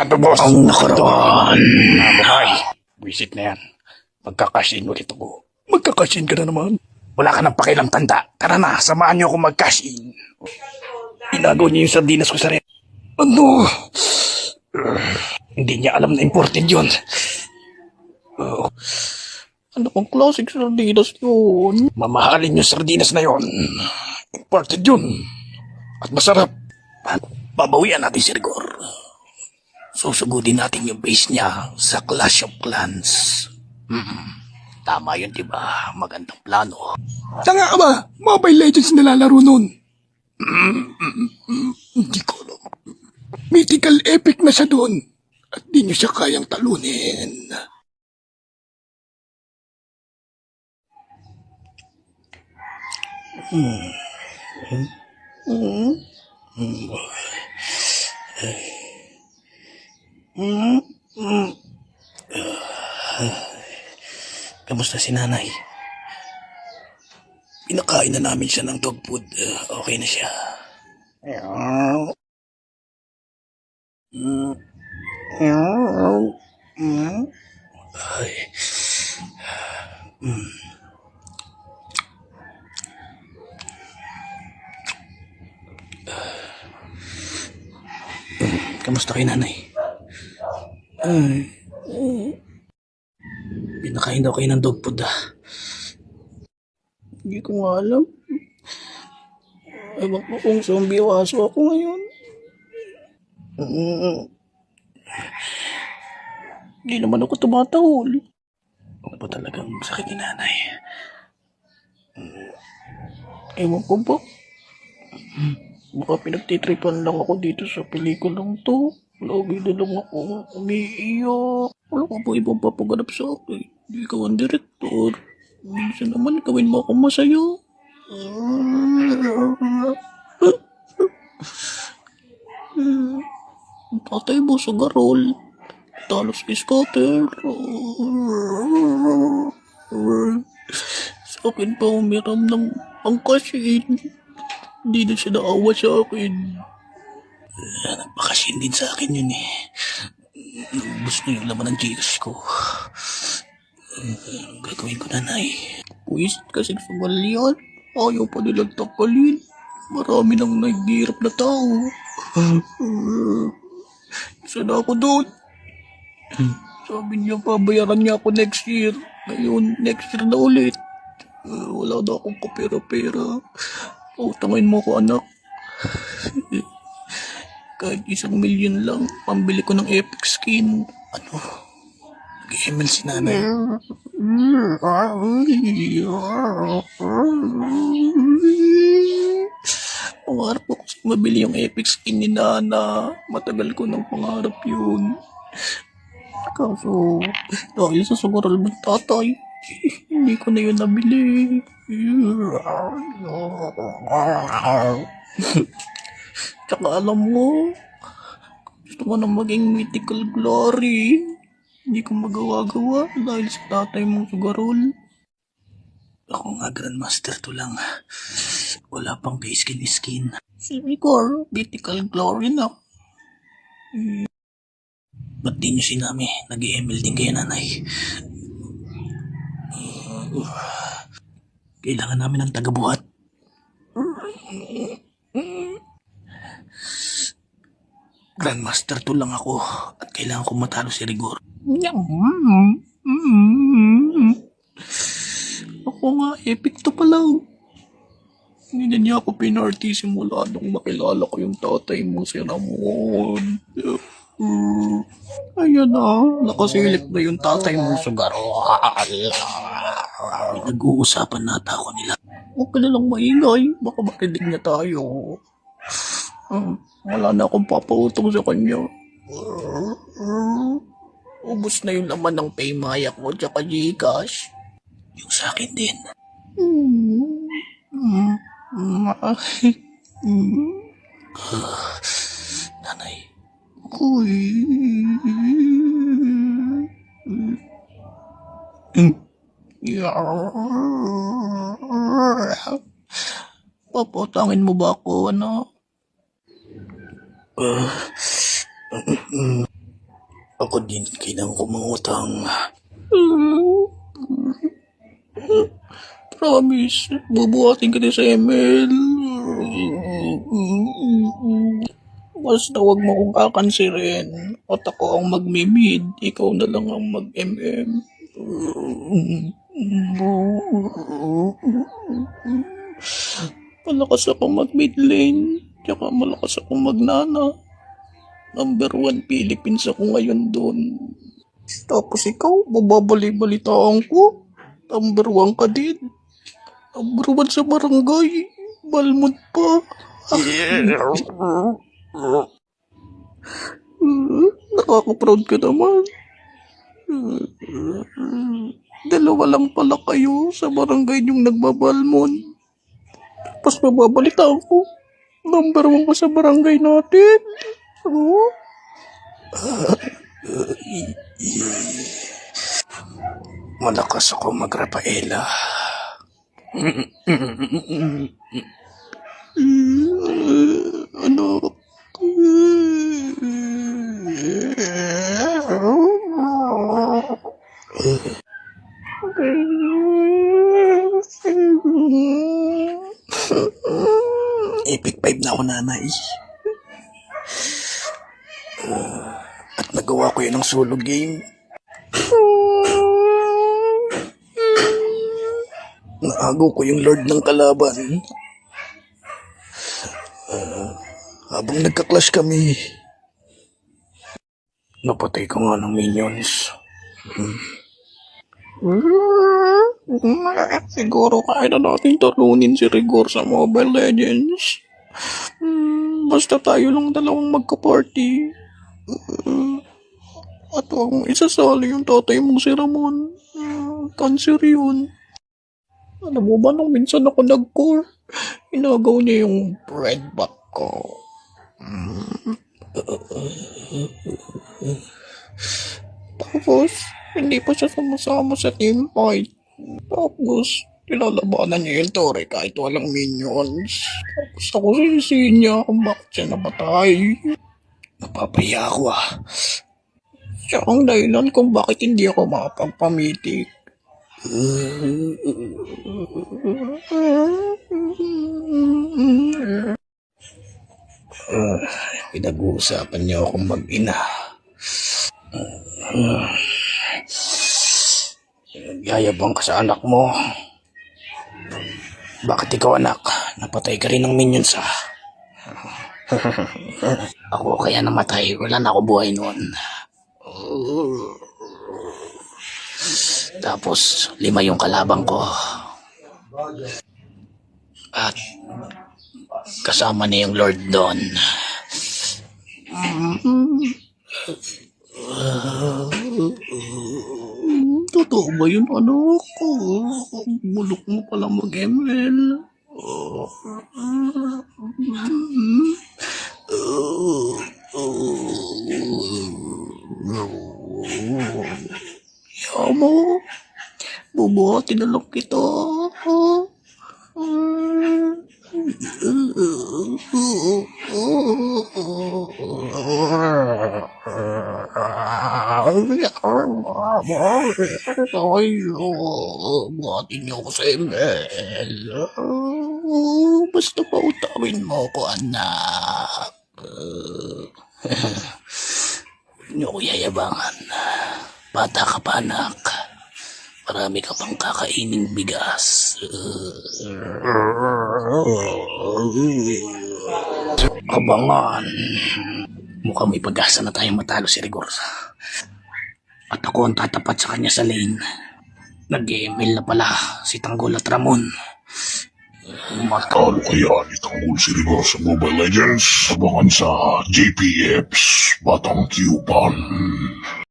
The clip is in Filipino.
Sigurado, boss. Ang nakaraan. Mabuhay. Visit na yan. Magkakasin ulit ako. Magkakasin ka na naman. Wala ka ng pakilang tanda. Tara na, samahan niyo ako magkasin. Inagaw niyo yung sardinas ko sa rin. Ano? Hindi niya alam na important yun. Ano pang classic sardinas yun? Mamahalin yung sardinas na yun. Imported yun. At masarap. Babawian natin si Rigor. Susugudin natin yung base niya sa Clash of Clans. Tama yun, diba? Magandang plano. Tanga ka ba? Mobile Legends nalalaro nun. Hindi ko alam. Mythical epic na siya doon. At di niyo siya kayang talunin. Kamusta si nanay? Pinakain na namin siya ng dog food. Okay na siya. Ay. Kamusta kay nanay? Pinakain daw kayo ng dog food Hindi ko nga alam. Ewan ko kung zombie o aso ako ngayon. Hindi naman ako tumatahol. Ano ba talagang sakit ni nanay? Ewan ko ba? Baka pinagtitripan lang ako dito sa pelikulang to. Lagi na lang ako umiiyak. Wala ka ba ibang papaganap sa akin? Hindi ka ang direktor. Minsan naman gawin mo akong masaya. Tatay mo sa garol. Talos kay scatter. Sa akin pa umiram ng pangkasin. Hindi na siya naawa sa akin. Nagpakasin din sa akin yun eh. Naubos na yung laman ng Gcash ko. Gagawin ko nanay. Puwisit kasi sa yan. Ayaw pa nilang tanggalin. Marami nang naghihirap na tao. Isa na ako doon. Sabi niya pabayaran niya ako next year. Ngayon, next year na ulit. Wala na akong kapera-pera. Utangin mo ko anak. Kahit 1,000,000 lang, pambili ko ng epic skin. Ano? Nag-ML si nanay. Pangarap ko kasi mabili yung epic skin ni Nana. Matagal ko nang pangarap yun. Kaso, dahil sa sugaral ng tatay, hindi ko na yun nabili. Tsaka alam mo, gusto ko na maging mythical glory. Hindi ko magawa-gawa dahil sa tatay mong sugarol. Ako nga Grandmaster to lang. Wala pang base skin. Si Rigor, mythical glory na. Ba't di nyo sinami? Nag-ML din kayo nanay. Kailangan namin ng tagabuhat. Grandmaster to lang ako at kailangan ko matalo si Rigor. Ako nga, epic to pala. Hindi na niya ako pinarty simula nung makilala ko yung tatay mo si Ramon. Ayan na, nakasilip na yung tatay mo sa garol. Nag-uusapan na ako nila. Huwag ka na lang maingay, baka makinig niya tayo. Wala na akong papautong sa kanya. Ubus na yung laman ng Paymaya ko tsaka Gcash. Yung sa akin din. Nanay. Uy. Papatangin mo ba ako, ano? Ako din kailangan ko mangutang. Promise, bubuhatin kita sa ML. Basta wag mo kong kakansirin. At ako ang magmimid, ikaw na lang ang mag-MM. Malakas ako mag-mid lane, tsaka malakas ako magnana. Number 1 Philippines ako ngayon doon. Tapos ikaw, mababali-balitaan ko. Number 1 ka din. Number 1 sa barangay. Balmod pa. Nakaka-proud ka naman. Dalawa lang pala kayo sa barangay yung nagbabalmon. Tapos mababalitaan ko. Number 1 ka sa barangay natin. Oh. Malakas ako mag-Rafaela. Anak. Epic 5 na ako, nanay. At nagawa ko yun ng solo game. Naagaw ko yung lord ng kalaban. Habang nagka-clash kami, napatay ko nga ng minions. Siguro kaya na natin talunin si Rigor sa Mobile Legends. Basta tayo lang dalawang magka-party. At ang isasali yung tatay mong si Ramon. Cancer yun. Alam mo ba nung minsan ako nag-core, inagaw niya yung breadback ko. Tapos, hindi pa siya sumasama sa team fight. Tapos, nilalabanan niya yung Tore kahit walang minions. Tapos ako sisisihin niya kung bakit siya nabatay. Napapaya ako Siya ang dahilan kung bakit hindi ako makapagpamitik. Pinag-uusapan niyo akong mag-ina. Yayabang ka sa anak mo. Bakit ikaw, anak? Napatay ka rin ng minions Ako kaya namatay. Wala na ako buhay noon. Tapos 5 yung kalabang ko. At kasama niya yung Lord doon. Totoo ba yun, anak? Bulok mo pala mag-ML. Yamo, bubuhatin na lang kita. Buhatin niyo ako sa ML. Basta pautawin mo ko, anak. Huwag niyo ko yayabangan. Bata ka pa, anak. Marami ka pang kakaining bigas. Abangan. Mukhang may pag-asa na tayong matalo si Rigor. At ako ang tatapat sa kanya sa lane. Nag-email na pala si Tanggol at Ramon. Matalo kaya ni Tanggol si Rigor sa Mobile Legends? Abangan sa JPF's Batang Cuban.